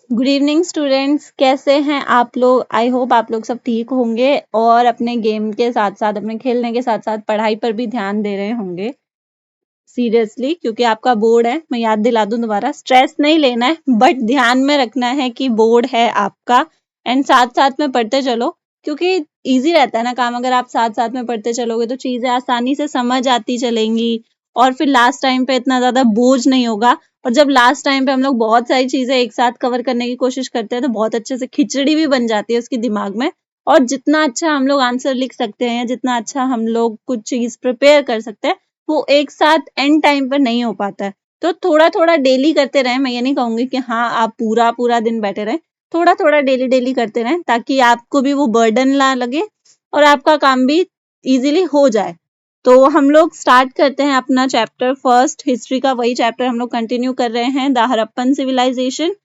Good evening students, कैसे हैं आप लोग। आई होप आप लोग सब ठीक होंगे और अपने गेम के साथ साथ, अपने खेलने के साथ साथ पढ़ाई पर भी ध्यान दे रहे होंगे सीरियसली, क्योंकि आपका बोर्ड है। मैं याद दिला दूं दोबारा, स्ट्रेस नहीं लेना है बट ध्यान में रखना है कि बोर्ड है आपका, एंड साथ साथ में पढ़ते चलो, क्योंकि इजी रहता है ना काम। अगर आप साथ साथ में पढ़ते चलोगे तो चीजें आसानी से समझ आती चलेंगी और फिर लास्ट टाइम पे इतना ज्यादा बोझ नहीं होगा। और जब लास्ट टाइम पे हम लोग बहुत सारी चीजें एक साथ कवर करने की कोशिश करते हैं तो बहुत अच्छे से खिचड़ी भी बन जाती है उसके दिमाग में। और जितना अच्छा हम लोग आंसर लिख सकते हैं, जितना अच्छा हम लोग कुछ चीज प्रिपेयर कर सकते हैं, वो एक साथ एंड टाइम पर नहीं हो पाता है। तो थोड़ा थोड़ा डेली करते रहें। मैं ये नहीं कहूंगी कि हाँ आप पूरा पूरा दिन बैठे रहें, थोड़ा थोड़ा डेली डेली करते रहें ताकि आपको भी वो बर्डन ना लगे और आपका काम भी इजीली हो जाए। तो हम लोग स्टार्ट करते हैं अपना चैप्टर फर्स्ट, हिस्ट्री का वही चैप्टर हम लोग कंटिन्यू कर रहे हैं, द हड़प्पन सिविलाइजेशन।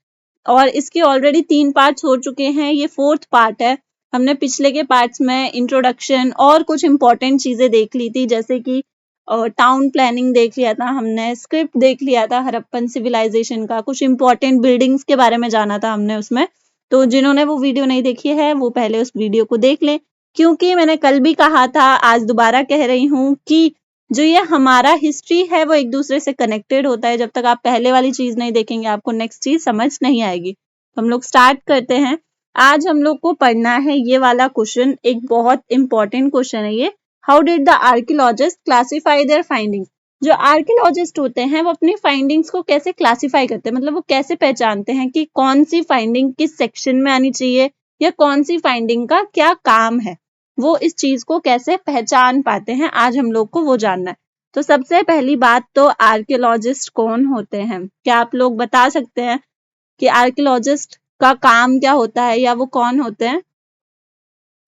और इसके ऑलरेडी 3 पार्ट्स हो चुके हैं, ये 4th पार्ट है। हमने पिछले के पार्ट्स में इंट्रोडक्शन और कुछ इंपॉर्टेंट चीजें देख ली थी, जैसे कि टाउन प्लानिंग देख लिया था हमने, स्क्रिप्ट देख लिया था हड़प्पन सिविलाइजेशन का, कुछ इंपॉर्टेंट बिल्डिंग्स के बारे में जाना था हमने उसमें। तो जिन्होंने वो वीडियो नहीं देखी है वो पहले उस वीडियो को देख लें, क्योंकि मैंने कल भी कहा था, आज दोबारा कह रही हूँ कि जो ये हमारा हिस्ट्री है वो एक दूसरे से कनेक्टेड होता है। जब तक आप पहले वाली चीज नहीं देखेंगे आपको नेक्स्ट चीज समझ नहीं आएगी। तो हम लोग स्टार्ट करते हैं। आज हम लोग को पढ़ना है ये वाला क्वेश्चन, एक बहुत इंपॉर्टेंट क्वेश्चन है ये। How did the archaeologist classify their findings. जो आर्कियोलॉजिस्ट होते हैं वो अपनी फाइंडिंग्स को कैसे क्लासिफाई करते हैं, मतलब वो कैसे पहचानते हैं कि कौन सी फाइंडिंग किस सेक्शन में आनी चाहिए या कौन सी फाइंडिंग का क्या काम है, वो इस चीज को कैसे पहचान पाते हैं, आज हम लोग को वो जानना है। तो सबसे पहली बात तो आर्कियोलॉजिस्ट कौन होते हैं, क्या आप लोग बता सकते हैं कि आर्कियोलॉजिस्ट का काम क्या होता है या वो कौन होते हैं।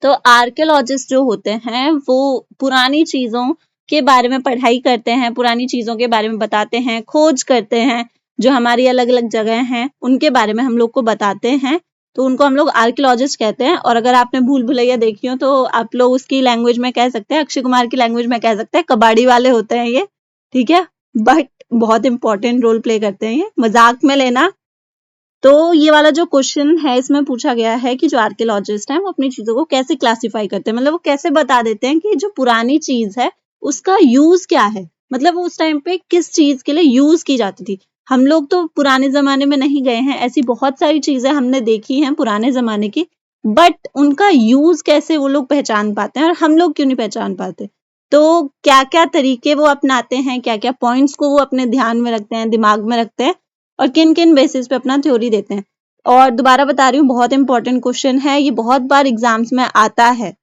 तो आर्कियोलॉजिस्ट जो होते हैं वो पुरानी चीजों के बारे में पढ़ाई करते हैं, पुरानी चीजों के बारे में बताते हैं, खोज करते हैं, जो हमारी अलग अलग जगह हैं उनके बारे में हम लोग को बताते हैं। तो उनको हम लोग आर्कियोलॉजिस्ट कहते हैं। और अगर आपने भूल भुलैया देखी हो तो आप लोग उसकी लैंग्वेज में कह सकते हैं, अक्षय कुमार की लैंग्वेज में कह सकते हैं, कबाड़ी वाले होते हैं ये, ठीक है। बट बहुत इंपॉर्टेंट रोल प्ले करते हैं ये, मजाक में लेना। तो ये वाला जो क्वेश्चन है इसमें पूछा गया है कि जो आर्कियोलॉजिस्ट हैं वो अपनी चीजों को कैसे क्लासिफाई करते हैं, मतलब वो कैसे बता देते हैं कि जो पुरानी चीज है उसका यूज क्या है, मतलब वो उस टाइम पे किस चीज के लिए यूज की जाती थी। हम लोग तो पुराने जमाने में नहीं गए हैं, ऐसी बहुत सारी चीजें हमने देखी हैं पुराने जमाने की, बट उनका यूज कैसे वो लोग पहचान पाते हैं और हम लोग क्यों नहीं पहचान पाते। तो क्या क्या तरीके वो अपनाते हैं, क्या क्या पॉइंट्स को वो अपने ध्यान में रखते हैं, दिमाग में रखते हैं, और किन किन बेसिस पे अपना थ्योरी देते हैं। और दोबारा बता रही हूँ, बहुत इंपॉर्टेंट क्वेश्चन है ये, बहुत बार एग्जाम्स में आता है।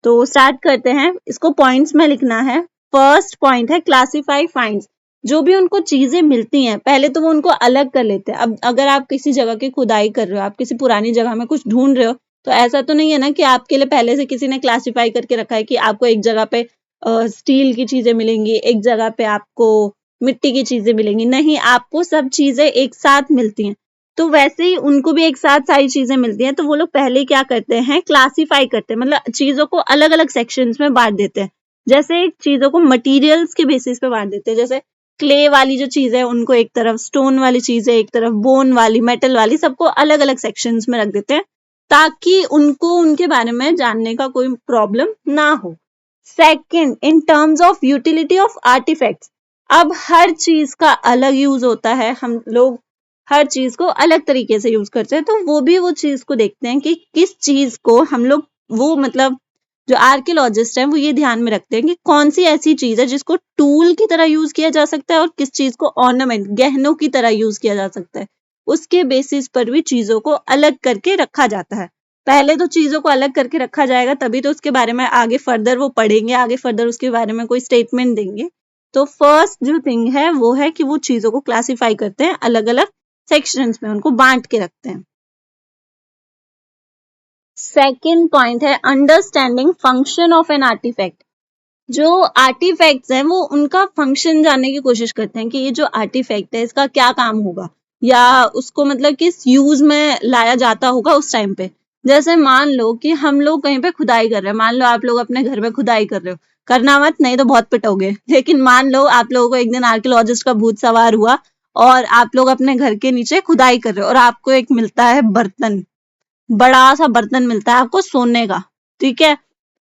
तो स्टार्ट करते हैं, इसको पॉइंट्स में लिखना है। फर्स्ट पॉइंट है क्लासिफाई फाइंड्स। जो भी उनको चीजें मिलती हैं पहले तो वो उनको अलग कर लेते हैं। अब अगर आप किसी जगह की खुदाई कर रहे हो, आप किसी पुरानी जगह में कुछ ढूंढ रहे हो, तो ऐसा तो नहीं है ना कि आपके लिए पहले से किसी ने क्लासिफाई करके रखा है कि आपको एक जगह पे स्टील की चीजें मिलेंगी, एक जगह पे आपको मिट्टी की चीजें मिलेंगी, नहीं, आपको सब चीजें एक साथ मिलती हैं। तो वैसे ही उनको भी एक साथ सारी चीजें मिलती हैं, तो वो लोग पहले क्या करते हैं, क्लासिफाई करते हैं, मतलब चीजों को अलग अलग सेक्शंस में बांट देते हैं। जैसे चीजों को मटेरियल्स के बेसिस पे बांट देते हैं, जैसे क्ले वाली जो चीज है उनको एक तरफ, स्टोन वाली चीज है एक तरफ, बोन वाली, मेटल वाली, सबको अलग अलग सेक्शंस में रख देते हैं ताकि उनको उनके बारे में जानने का कोई प्रॉब्लम ना हो। Second, in terms of utility of artifacts. अब हर चीज का अलग यूज होता है, हम लोग हर चीज को अलग तरीके से यूज करते हैं, तो वो भी वो चीज को देखते हैं कि किस चीज को हम लोग, वो मतलब जो आर्कियोलॉजिस्ट हैं वो ये ध्यान में रखते हैं कि कौन सी ऐसी चीज है जिसको टूल की तरह यूज किया जा सकता है और किस चीज को ऑर्नामेंट, गहनों की तरह यूज किया जा सकता है। उसके बेसिस पर भी चीजों को अलग करके रखा जाता है। पहले तो चीजों को अलग करके रखा जाएगा, तभी तो उसके बारे में आगे फर्दर वो पढ़ेंगे, आगे फर्दर उसके बारे में कोई स्टेटमेंट देंगे। तो फर्स्ट जो थिंग है वो है कि वो चीजों को क्लासिफाई करते हैं, अलग अलग सेक्शंस में उनको बांट के रखते हैं। सेकेंड पॉइंट है understanding function of an artifact. जो आर्टिफैक्ट्स हैं वो उनका फंक्शन जानने की कोशिश करते हैं कि ये जो आर्टिफैक्ट है इसका क्या काम होगा, या उसको मतलब किस यूज में लाया जाता होगा उस टाइम पे। जैसे मान लो कि हम लोग कहीं पे खुदाई कर रहे हैं, मान लो आप लोग अपने घर में खुदाई कर रहे हो, करना मत नहीं तो बहुत पिटोगे, लेकिन मान लो आप लोगों को एक दिन आर्कियोलॉजिस्ट का भूत सवार हुआ और आप लोग अपने घर के नीचे खुदाई कर रहे हो और आपको एक मिलता है बर्तन, बड़ा सा बर्तन मिलता है आपको सोने का, ठीक है।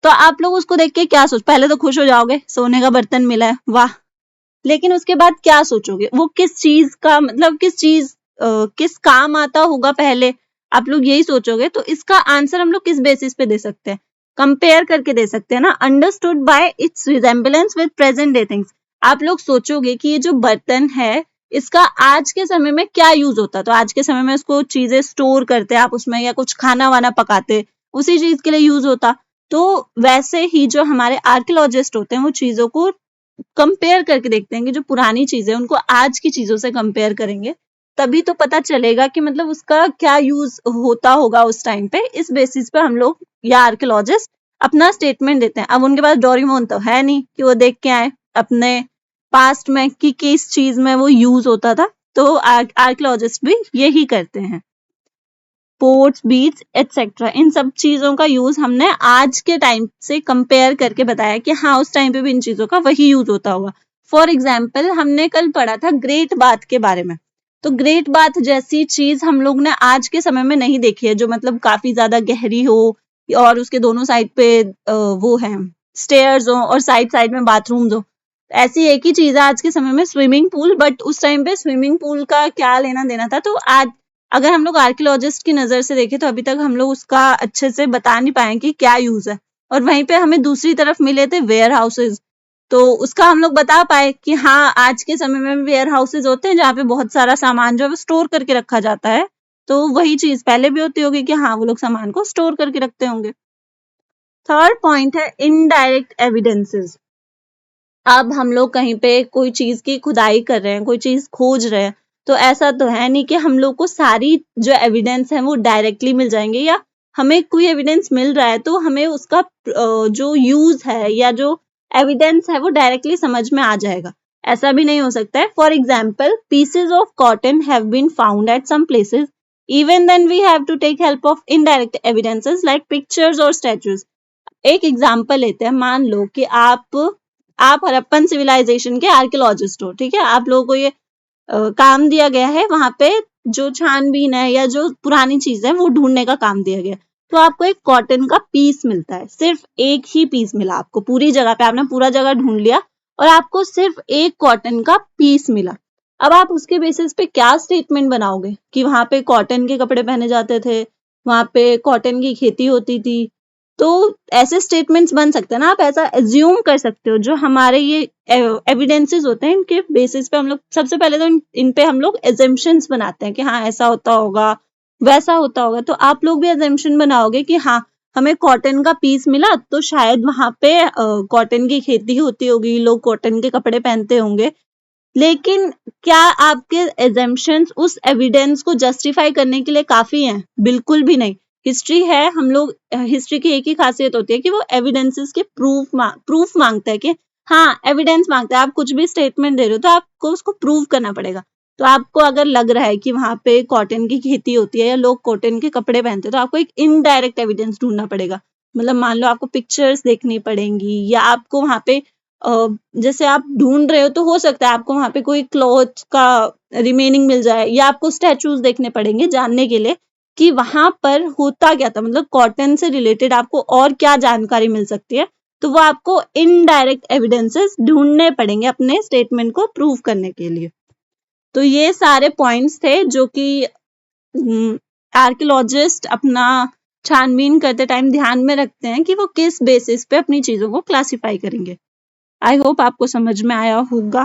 तो आप लोग उसको देख के क्या पहले तो खुश हो जाओगे, सोने का बर्तन मिला है, वाह। लेकिन उसके बाद क्या सोचोगे, वो किस चीज का मतलब किस काम आता होगा पहले, आप लोग यही सोचोगे। तो इसका आंसर हम लोग किस बेसिस पे दे सकते हैं, कंपेयर करके दे सकते हैं ना, understood by it's resemblance with present day things. आप लोग सोचोगे कि ये जो बर्तन है इसका आज के समय में क्या यूज होता, तो आज के समय में उसको चीजें स्टोर करते आप उसमें, या कुछ खाना वाना पकाते, उसी चीज के लिए यूज होता। तो वैसे ही जो हमारे आर्कियोलॉजिस्ट होते हैं वो चीजों को कंपेयर करके देखते हैं कि जो पुरानी चीजें उनको आज की चीजों से कंपेयर करेंगे, तभी तो पता चलेगा कि मतलब उसका क्या यूज होता होगा उस टाइम पे। इस बेसिस पे हम लोग या आर्कियोलॉजिस्ट अपना स्टेटमेंट देते हैं। अब उनके पास डोरेमोन तो है नहीं कि वो देख के आए अपने पास्ट में कि किस चीज में वो यूज होता था, तो आर्कियोलॉजिस्ट भी यही करते हैं। पोर्ट्स, बीच एटसेट्रा, इन सब चीजों का यूज हमने आज के टाइम से कंपेयर करके बताया कि हाँ उस टाइम पे भी इन चीजों का वही यूज होता होगा। फॉर एग्जाम्पल हमने कल पढ़ा था ग्रेट बाथ के बारे में, तो ग्रेट बाथ जैसी चीज हम लोग ने आज के समय में नहीं देखी है, जो मतलब काफी ज्यादा गहरी हो और उसके दोनों साइड पे वो है स्टेयर्स हो और साइड साइड में बाथरूम्स हो। ऐसी एक ही चीज है आज के समय में स्विमिंग पूल, बट उस टाइम पे स्विमिंग पूल का क्या लेना देना था। तो आज अगर हम लोग आर्कियोलॉजिस्ट की नजर से देखें तो अभी तक हम लोग उसका अच्छे से बता नहीं पाए कि क्या यूज है। और वहीं पे हमें दूसरी तरफ मिले थे वेयर हाउसेज, तो उसका हम लोग बता पाए कि हाँ आज के समय में वेयर हाउसेज होते हैं जहाँ पे बहुत सारा सामान जो है स्टोर करके रखा जाता है। तो वही चीज पहले भी होती होगी कि हाँ वो लोग सामान को स्टोर करके रखते होंगे। थर्ड पॉइंट है इनडायरेक्ट एविडेंसेस। अब हम लोग कहीं पे कोई चीज की खुदाई कर रहे हैं, कोई चीज खोज रहे हैं, तो ऐसा तो है नहीं कि हम लोग को सारी जो एविडेंस है वो डायरेक्टली मिल जाएंगे, या हमें कोई एविडेंस मिल रहा है तो हमें उसका जो यूज है या जो एविडेंस है वो डायरेक्टली समझ में आ जाएगा, ऐसा भी नहीं हो सकता है। For example pieces of cotton have been found at some places, even then we have to take help of indirect evidences like pictures और स्टैचूज। एक एग्जाम्पल लेते हैं, मान लो कि आप हड़प्पन सिविलाइजेशन के आर्कियोलॉजिस्ट हो, ठीक है। आप लोगों को ये काम दिया गया है वहां पे जो छानबीन है या जो पुरानी चीज है वो ढूंढने का काम दिया गया। तो आपको एक कॉटन का पीस मिलता है, सिर्फ एक ही पीस मिला आपको पूरी जगह पे, आपने पूरा जगह ढूंढ लिया और आपको सिर्फ एक कॉटन का पीस मिला। अब आप उसके बेसिस पे क्या स्टेटमेंट बनाओगे कि वहां पे कॉटन के कपड़े पहने जाते थे, वहां पे कॉटन की खेती होती थी। तो ऐसे स्टेटमेंट्स बन सकते हैं ना, आप ऐसा एज्यूम कर सकते हो। जो हमारे ये एविडेंसेस होते हैं इनके बेसिस पे हम लोग सबसे पहले तो इन पे हम लोग एजम्पशंस बनाते हैं कि हाँ ऐसा होता होगा वैसा होता होगा। तो आप लोग भी एजम्पशन बनाओगे कि हाँ हमें कॉटन का पीस मिला तो शायद वहां पे कॉटन की खेती होती होगी, लोग कॉटन के कपड़े पहनते होंगे। लेकिन क्या आपके एजम्पशंस उस एविडेंस को जस्टिफाई करने के लिए काफी हैं? बिल्कुल भी नहीं। हिस्ट्री है, हम लोग हिस्ट्री की एक ही खासियत होती है कि वो एविडेंसेस के प्रूफ मांगता है कि हाँ एविडेंस मांगता है। आप कुछ भी स्टेटमेंट दे रहे हो तो आपको उसको प्रूव करना पड़ेगा। तो आपको अगर लग रहा है कि वहां पे कॉटन की खेती होती है या लोग कॉटन के कपड़े पहनते हैं तो आपको एक इनडायरेक्ट एविडेंस ढूंढना पड़ेगा। मतलब मान लो आपको पिक्चर्स देखनी पड़ेंगी या आपको वहां पे जैसे आप ढूंढ रहे हो तो हो सकता है आपको वहां पे कोई क्लॉथ का रिमेनिंग मिल जाए, या आपको स्टैचूज देखने पड़ेंगे जानने के लिए कि वहां पर होता क्या था, मतलब कॉटन से रिलेटेड आपको और क्या जानकारी मिल सकती है। तो वो आपको इनडायरेक्ट एविडेंसेस ढूंढने पड़ेंगे अपने स्टेटमेंट को प्रूव करने के लिए। तो ये सारे पॉइंट्स थे जो कि आर्कियोलॉजिस्ट अपना छानबीन करते टाइम ध्यान में रखते हैं कि वो किस बेसिस पे अपनी चीजों को क्लासिफाई करेंगे। आई होप आपको समझ में आया होगा।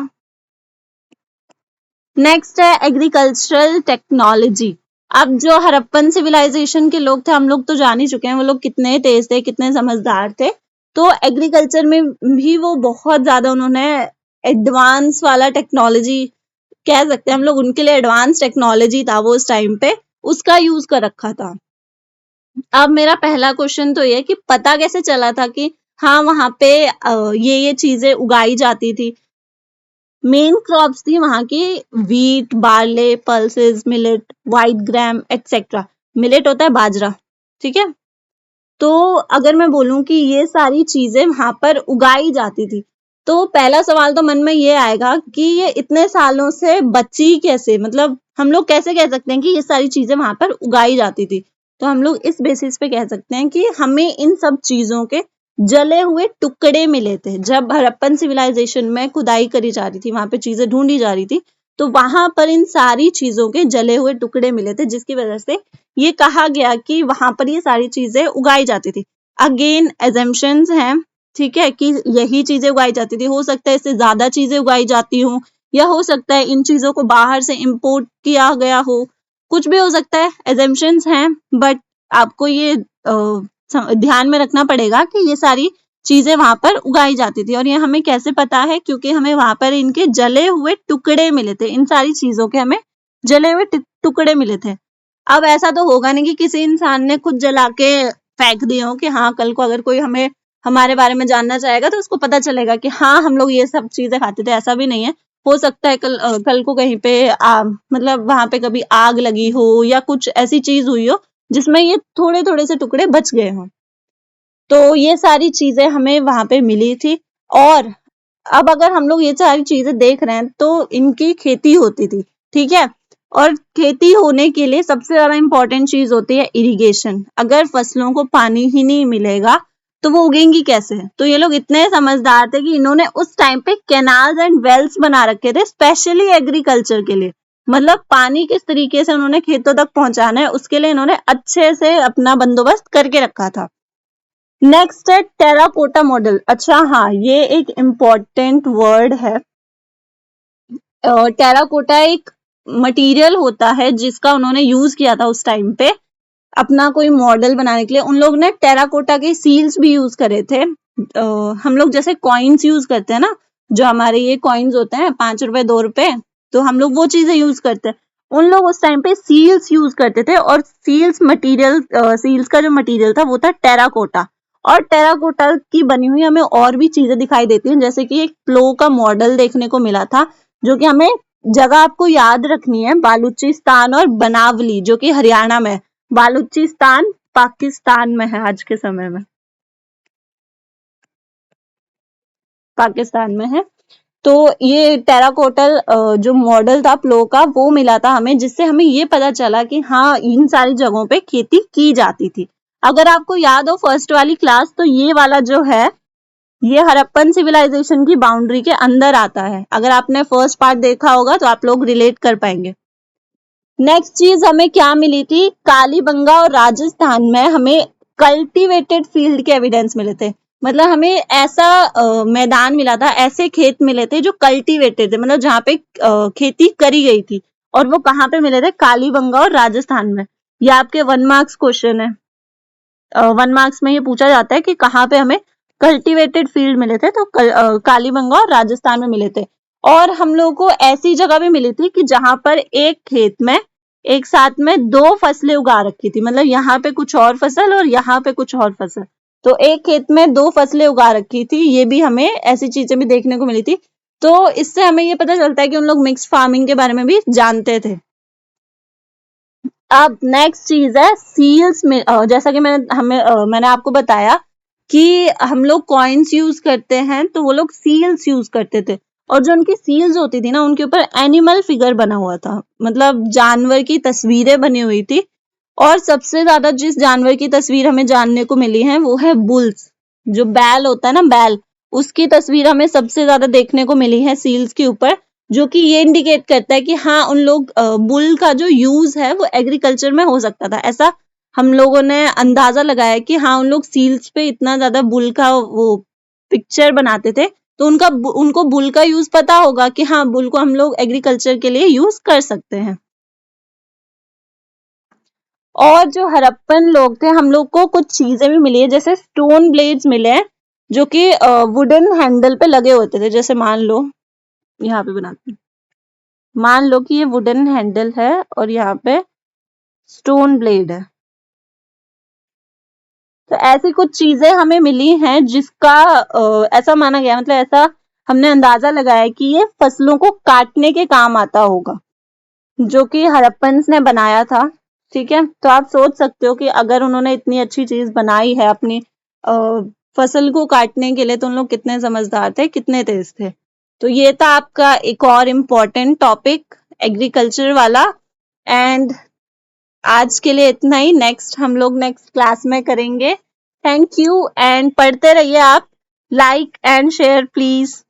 नेक्स्ट है एग्रीकल्चरल टेक्नोलॉजी। अब जो हड़प्पन सिविलाइजेशन के लोग थे, हम लोग तो जान ही चुके हैं वो लोग कितने तेज थे, कितने समझदार थे। तो एग्रीकल्चर में भी वो बहुत ज्यादा उन्होंने एडवांस वाला टेक्नोलॉजी कह सकते हैं हम लोग, उनके लिए एडवांस टेक्नोलॉजी था वो उस टाइम पे, उसका यूज कर रखा था। अब मेरा पहला क्वेश्चन तो ये कि पता कैसे चला था कि हाँ वहां पे ये चीजें उगाई जाती थी। मेन क्रॉप्स थी वहां की wheat, barley, pulses, millet, white gram etcetera. Millet होता है बाजरा, ठीक है। तो अगर मैं बोलूं कि ये सारी चीजें वहां पर उगाई जाती थी तो पहला सवाल तो मन में ये आएगा कि ये इतने सालों से बची कैसे, मतलब हम लोग कैसे कह सकते हैं कि ये सारी चीजें वहां पर उगाई जाती थी। तो हम लोग इस बेसिस पे कह सकते हैं कि हमें इन सब चीजों के जले हुए टुकड़े मिले थे। जब हड़प्पन सिविलाइजेशन में खुदाई करी जा रही थी, वहां पे चीजें ढूंढी जा रही थी, तो वहां पर इन सारी चीजों के जले हुए टुकड़े मिले थे, जिसकी वजह से ये कहा गया कि वहां पर ये सारी चीजें उगाई जाती थी। अगेन एजम्पशंस हैं, ठीक है, कि यही चीजें उगाई जाती थी। हो सकता है इससे ज्यादा चीजें उगाई जाती हो, या हो सकता है इन चीजों को बाहर से इंपोर्ट किया गया हो, कुछ भी हो सकता है, एजम्पशंस हैं। बट आपको ये ध्यान में रखना पड़ेगा कि ये सारी चीजें वहां पर उगाई जाती थी। और ये हमें कैसे पता है, क्योंकि हमें वहां पर इनके जले हुए टुकड़े मिले थे। इन सारी चीजों के हमें जले हुए टुकड़े मिले थे। अब ऐसा तो होगा नहीं कि किसी इंसान ने खुद जला के फेंक दिए हो कि हाँ कल को अगर कोई हमें हमारे बारे में जानना चाहेगा तो उसको पता चलेगा कि हाँ हम लोग ये सब चीजें खाते थे। ऐसा भी नहीं है। हो सकता है कल को कहीं पे मतलब वहां पे कभी आग लगी हो या कुछ ऐसी चीज हुई हो जिसमें ये थोड़े थोड़े से टुकड़े बच गए हों। तो ये सारी चीजें हमें वहां पे मिली थी। और अब अगर हम लोग ये सारी चीजें देख रहे हैं तो इनकी खेती होती थी, ठीक है। और खेती होने के लिए सबसे ज्यादा इंपॉर्टेंट चीज होती है इरिगेशन। अगर फसलों को पानी ही नहीं मिलेगा तो वो उगेंगी कैसे। तो ये लोग इतने समझदार थे कि इन्होंने उस टाइम पे कैनाल्स एंड वेल्स बना रखे थे स्पेशली एग्रीकल्चर के लिए। मतलब पानी किस तरीके से उन्होंने खेतों तक पहुंचाना है उसके लिए इन्होंने अच्छे से अपना बंदोबस्त करके रखा था। नेक्स्ट है टेराकोटा मॉडल। अच्छा हाँ, ये एक इम्पॉर्टेंट वर्ड है। टेराकोटा एक मटेरियल होता है जिसका उन्होंने यूज किया था उस टाइम पे अपना कोई मॉडल बनाने के लिए। उन लोग ने टेराकोटा के सील्स भी यूज करे थे। हम लोग जैसे कॉइन्स यूज करते हैं ना, जो हमारे ये कॉइन्स होते हैं 5 रुपए 2 रुपए, तो हम लोग वो चीजें यूज करते हैं। उन लोग उस टाइम पे सील्स यूज करते थे। और सील्स का जो मटेरियल था वो था टेराकोटा। और टेराकोटा की बनी हुई हमें और भी चीजें दिखाई देती हैं, जैसे कि एक प्लो का मॉडल देखने को मिला था, जो कि हमें जगह आपको याद रखनी है, बालूचिस्तान और बनावली, जो कि हरियाणा में। बालूचिस्तान पाकिस्तान में है, आज के समय में पाकिस्तान में है। तो ये टेराकोटल जो मॉडल था प्लो का वो मिला था हमें, जिससे हमें ये पता चला कि हाँ इन सारी जगहों पे खेती की जाती थी। अगर आपको याद हो फर्स्ट वाली क्लास, तो ये वाला जो है ये हड़प्पन सिविलाइजेशन की बाउंड्री के अंदर आता है। अगर आपने फर्स्ट पार्ट देखा होगा तो आप लोग रिलेट कर पाएंगे। नेक्स्ट चीज हमें क्या मिली थी, कालीबंगा और राजस्थान में हमें कल्टीवेटेड फील्ड के एविडेंस मिले थे। मतलब हमें ऐसा मैदान मिला था, ऐसे खेत मिले थे जो कल्टीवेटेड थे, मतलब जहाँ पे खेती करी गई थी। और वो कहाँ पे मिले थे, कालीबंगा और राजस्थान में। ये आपके 1 मार्क्स क्वेश्चन है। 1 मार्क्स में ये पूछा जाता है कि कहाँ पे हमें कल्टीवेटेड फील्ड मिले थे, तो कालीबंगा और राजस्थान में मिले थे। और हम लोगों को ऐसी जगह भी मिली थी कि जहां पर एक खेत में एक साथ में 2 फसलें उगा रखी थी। मतलब यहाँ पे कुछ और फसल और यहाँ पे कुछ और फसल, तो एक खेत में 2 फसलें उगा रखी थी। ये भी हमें ऐसी चीजें भी देखने को मिली थी। तो इससे हमें ये पता चलता है कि उन लोग मिक्स फार्मिंग के बारे में भी जानते थे। अब नेक्स्ट चीज है सील्स में, जैसा कि मैंने आपको बताया कि हम लोग कॉइन्स यूज करते हैं, तो वो लोग सील्स यूज करते थे। और जो उनकी सील्स होती थी ना, उनके ऊपर एनिमल फिगर बना हुआ था, मतलब जानवर की तस्वीरें बनी हुई थी। और सबसे ज्यादा जिस जानवर की तस्वीर हमें जानने को मिली है वो है बुल्स। जो बैल होता है ना, बैल, उसकी तस्वीर हमें सबसे ज्यादा देखने को मिली है सील्स के ऊपर। जो कि ये इंडिकेट करता है कि हाँ उन लोग बुल का जो यूज है वो एग्रीकल्चर में हो सकता था। ऐसा हम लोगों ने अंदाजा लगाया कि हाँ उन लोग सील्स पे इतना ज्यादा बुल का वो पिक्चर बनाते थे, तो उनको बुल का यूज पता होगा कि हाँ बुल को हम लोग एग्रीकल्चर के लिए यूज कर सकते हैं। और जो हड़प्पन लोग थे, हम लोग को कुछ चीजें भी मिली है, जैसे स्टोन ब्लेड्स मिले हैं जो कि वुडन हैंडल पे लगे होते थे। जैसे मान लो यहाँ पे बनाते हैं, मान लो कि ये वुडन हैंडल है और यहाँ पे स्टोन ब्लेड है। तो ऐसी कुछ चीजें हमें मिली हैं जिसका ऐसा माना गया, मतलब ऐसा हमने अंदाजा लगाया कि ये फसलों को काटने के काम आता होगा, जो कि हड़प्पन्स ने बनाया था। ठीक है, तो आप सोच सकते हो कि अगर उन्होंने इतनी अच्छी चीज बनाई है अपनी फसल को काटने के लिए तो उन लोग कितने समझदार थे, कितने तेज थे। तो ये था आपका एक और इम्पोर्टेंट टॉपिक एग्रीकल्चर वाला। एंड आज के लिए इतना ही, हम लोग नेक्स्ट क्लास में करेंगे। थैंक यू एंड पढ़ते रहिए आप। Like and share please.